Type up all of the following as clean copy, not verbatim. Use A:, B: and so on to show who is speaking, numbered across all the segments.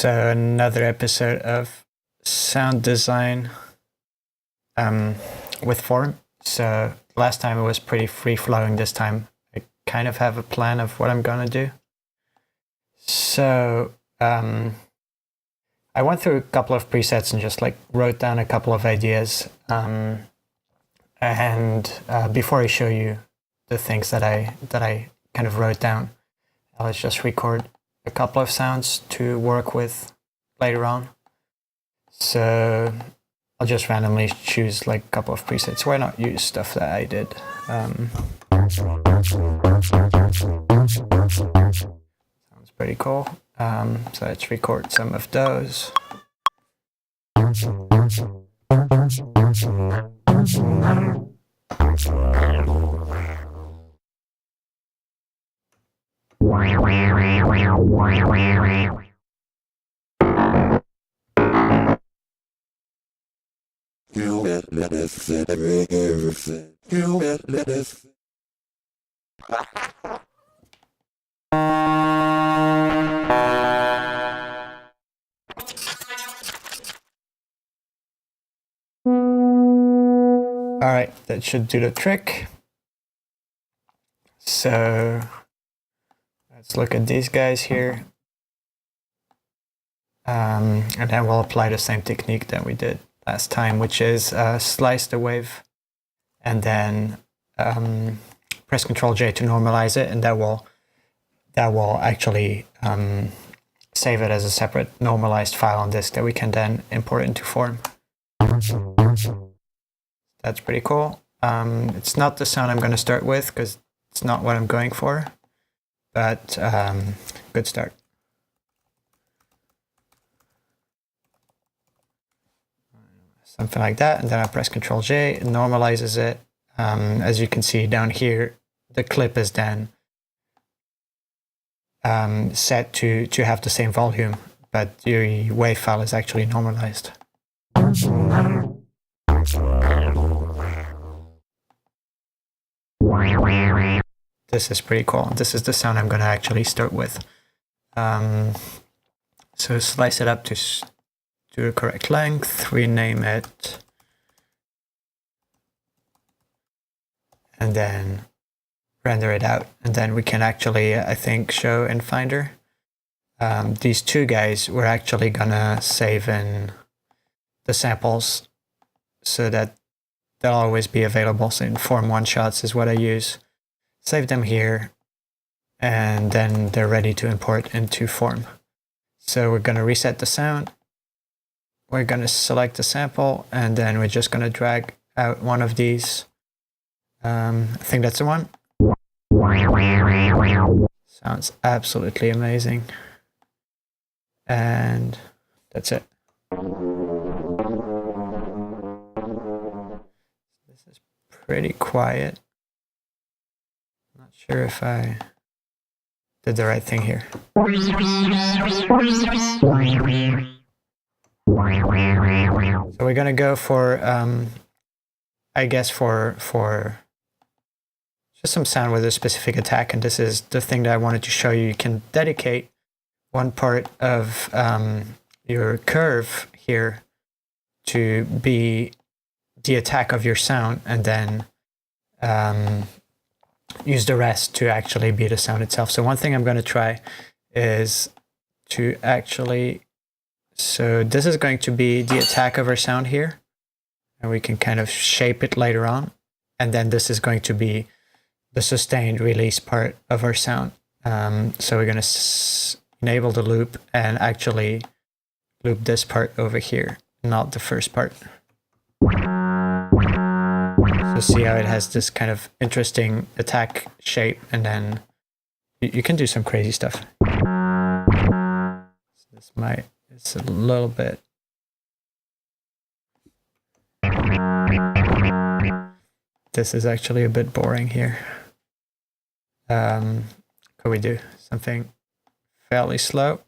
A: So another episode of sound design with Formant. So last time it was pretty free flowing. This time I kind of have a plan of what I'm gonna do. So I went through a couple of presets and just like wrote down a couple of ideas. Before I show you the things that I kind of wrote down, let's just record a couple of sounds to work with later on. So I'll just randomly choose like a couple of presets. Why not use stuff that I did? Sounds pretty cool. So let's record some of those. All right, that should do the trick. So let's look at these guys here. And then we'll apply the same technique that we did last time, which is slice the wave and then press Ctrl J to normalize it, and that will actually save it as a separate normalized file on disk that we can then import into Form. That's pretty cool. It's not the sound I'm going to start with because it's not what I'm going for, but good start. Something like that, and then I press Ctrl J, it normalizes it. As you can see down here, the clip is then set to have the same volume, but the wave file is actually normalized. This is pretty cool. This is the sound I'm going to actually start with. So slice it up to the correct length, rename it, and then render it out. And then we can actually, I think, show in Finder. These two guys we're actually gonna save in the samples so that they'll always be available. So in Form one-shots is what I use. Save them here, and then they're ready to import into Form. So we're gonna reset the sound. We're going to select the sample, and then we're just going to drag out one of these. I think that's the one. Sounds absolutely amazing. And that's it. This is pretty quiet. I'm not sure if I did the right thing here. So we're gonna go for, I guess for just some sound with a specific attack, and this is the thing that I wanted to show you. You can dedicate one part of your curve here to be the attack of your sound, and then use the rest to actually be the sound itself. So one thing I'm gonna try is to actually, so this is going to be the attack of our sound here, and we can kind of shape it later on. And then this is going to be the sustained release part of our sound. So we're going to enable the loop and actually loop this part over here, not the first part. So see how it has this kind of interesting attack shape, and then you can do some crazy stuff. So this might, it's a little bit. This is actually a bit boring here. Could we do something fairly slow?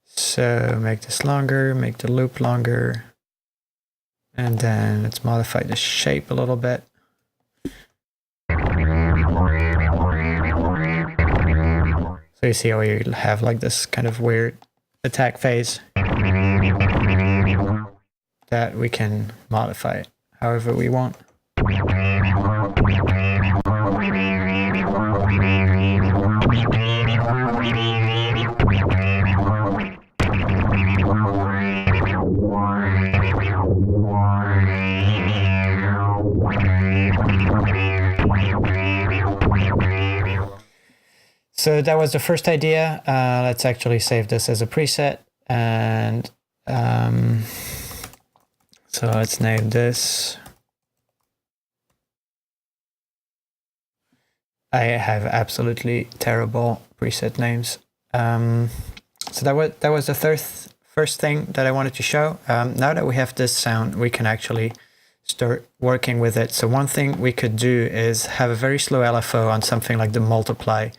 A: So make this longer, make the loop longer, and then let's modify the shape a little bit. So you see how you have like this kind of weird attack phase that we can modify however we want. So that was the first idea. Let's actually save this as a preset, and so let's name this. I have absolutely terrible preset names. So that was the first thing that I wanted to show. Now that we have this sound, we can actually start working with it. So one thing we could do is have a very slow LFO on something like the multiply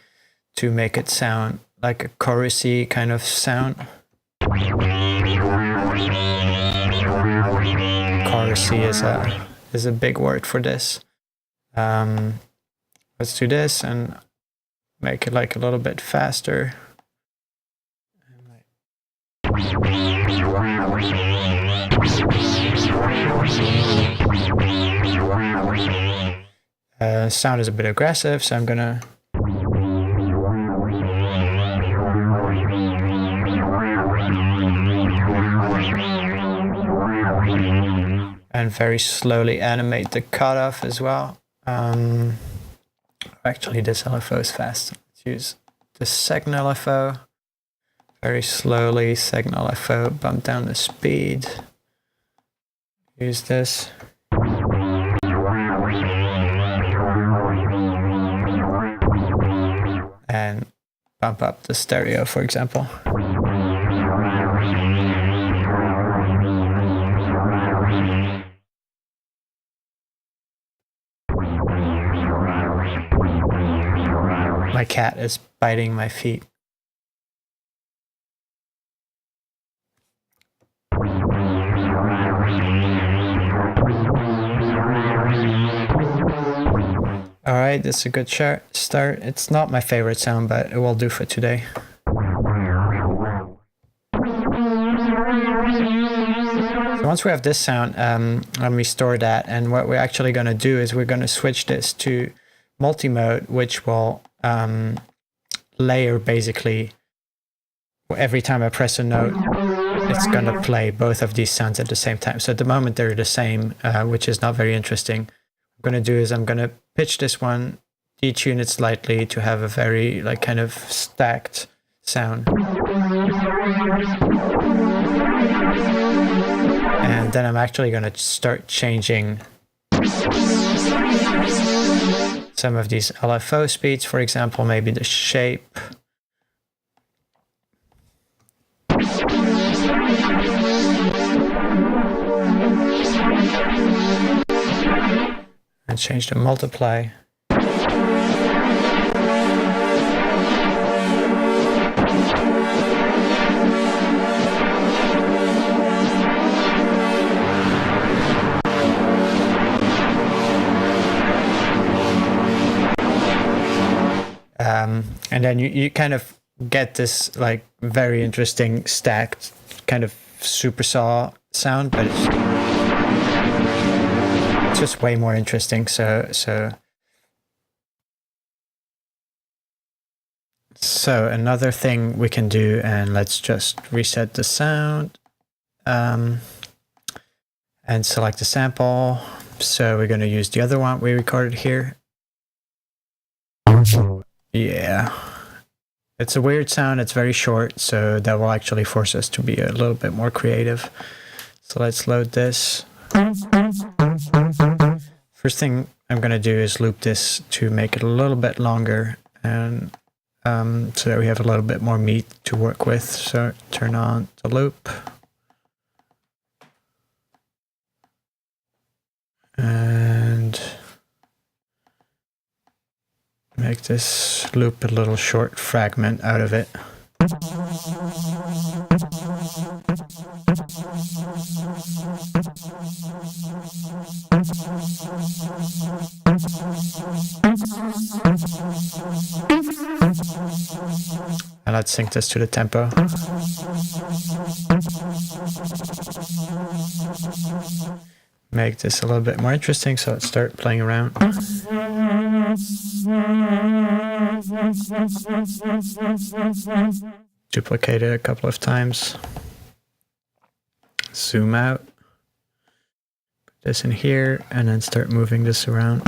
A: to make it sound like a chorusy kind of sound. Chorusy is a big word for this. Let's do this and make it like a little bit faster. Sound is a bit aggressive, so I'm gonna and very slowly animate the cutoff as well. Actually, this LFO is fast. Let's use the second LFO. Very slowly, second LFO, bump down the speed. Use this. And bump up the stereo, for example. My cat is biting my feet. Alright, this is a good start. It's not my favorite sound, but it will do for today. So once we have this sound, let me store that, and what we're actually going to do is we're going to switch this to multi-mode, which will layer basically every time I press a note, it's going to play both of these sounds at the same time. So at the moment they're the same, which is not very interesting. What I'm going to do is I'm going to pitch this one, detune it slightly to have a very like kind of stacked sound. And then I'm actually going to start changing some of these LFO speeds, for example, maybe the shape. And change the multiply. And then you kind of get this like very interesting stacked kind of super saw sound, but it's just way more interesting. So another thing we can do, and let's just reset the sound and select the sample. So we're going to use the other one we recorded here. Yeah, it's a weird sound. It's very short, so that will actually force us to be a little bit more creative. So let's load this. First thing I'm going to do is loop this to make it a little bit longer, and so that we have a little bit more meat to work with. So turn on the loop. And make this loop a little short fragment out of it. And let's sync this to the tempo. Make this a little bit more interesting, so let's start playing around. Duplicate it a couple of times. Zoom out. Put this in here, and then start moving this around.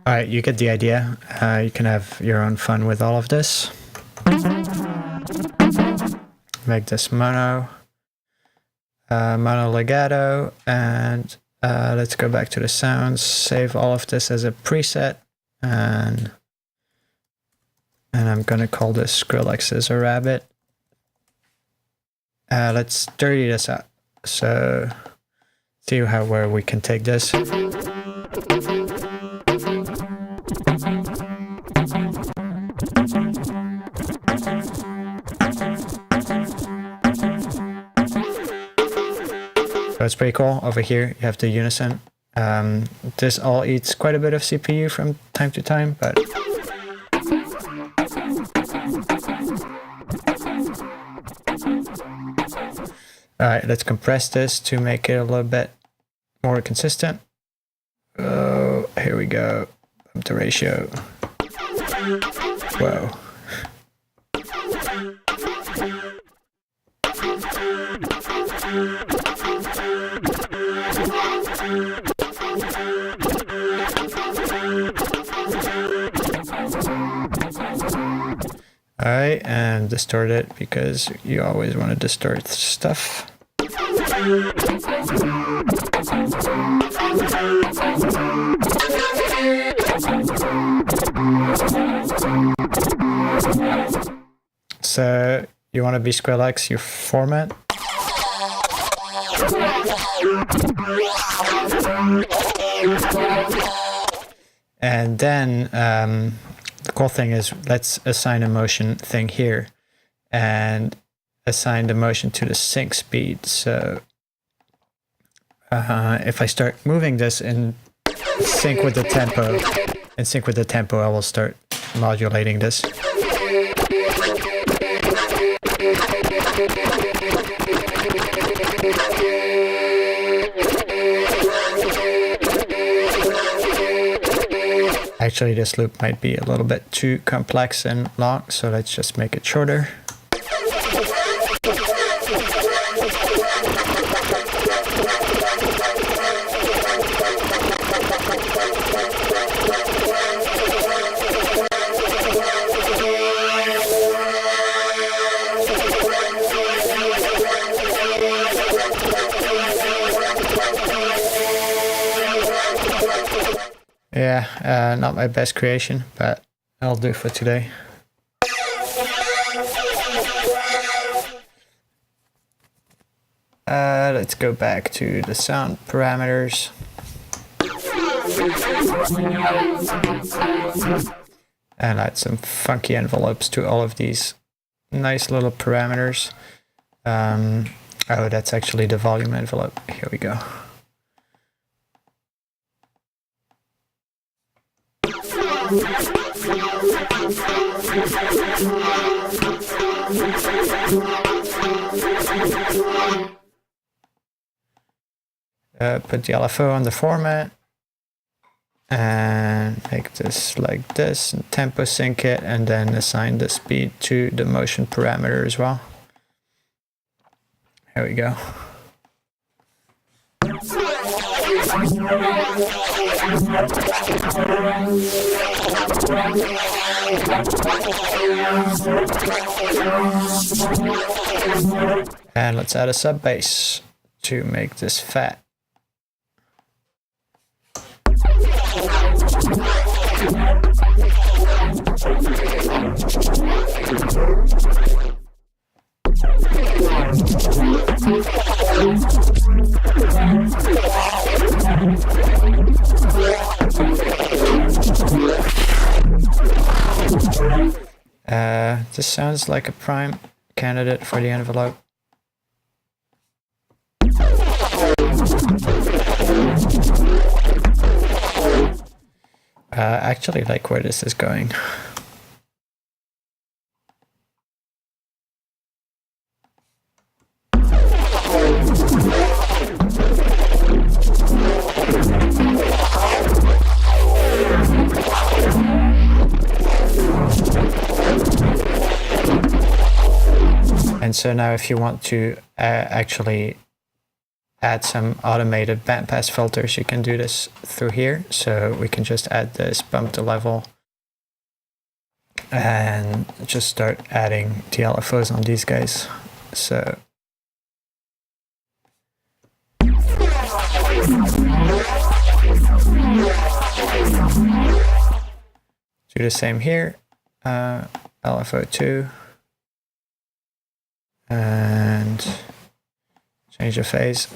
A: Alright, you get the idea. You can have your own fun with all of this. Make this mono legato, and let's go back to the sounds, save all of this as a preset, and I'm gonna call this Skrillex as a rabbit. Let's dirty this up. So see where we can take this. So it's pretty cool. Over here you have the unison. This all eats quite a bit of CPU from time to time, but alright, let's compress this to make it a little bit more consistent. Oh, here we go. Bump the ratio. Whoa. Alright, and distort it because you always want to distort stuff. So you want to be Skrillex, you Formant. And then the cool thing is, let's assign a motion thing here and assign the motion to the sync speed. So if I start moving this in sync with the tempo, I will start modulating this. Actually, this loop might be a little bit too complex and long, so let's just make it shorter. Yeah, not my best creation, but I'll do for today. Let's go back to the sound parameters. And add some funky envelopes to all of these nice little parameters. Oh, that's actually the volume envelope. Here we go. Put the LFO on the format and make this like this, and tempo sync it, and then assign the speed to the motion parameter as well. There we go. And let's add a sub bass to make this fat. This sounds like a prime candidate for the envelope. I actually like where this is going. And so now if you want to actually add some automated bandpass filters, you can do this through here. So we can just add this, bump the level, and just start adding the LFOs on these guys. So do the same here, LFO2, and change the phase.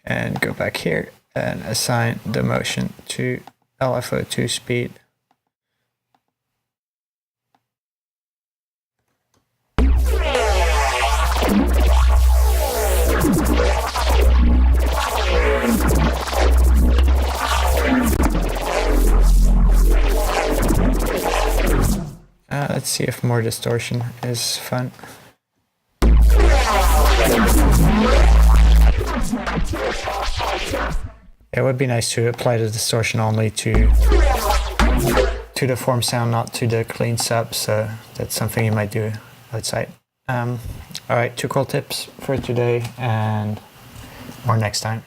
A: And go back here and assign the motion to LFO2 speed. Let's see if more distortion is fun. It would be nice to apply the distortion only to the form sound, not to the clean sub, so that's something you might do outside. Alright, 2 cool tips for today, and more next time.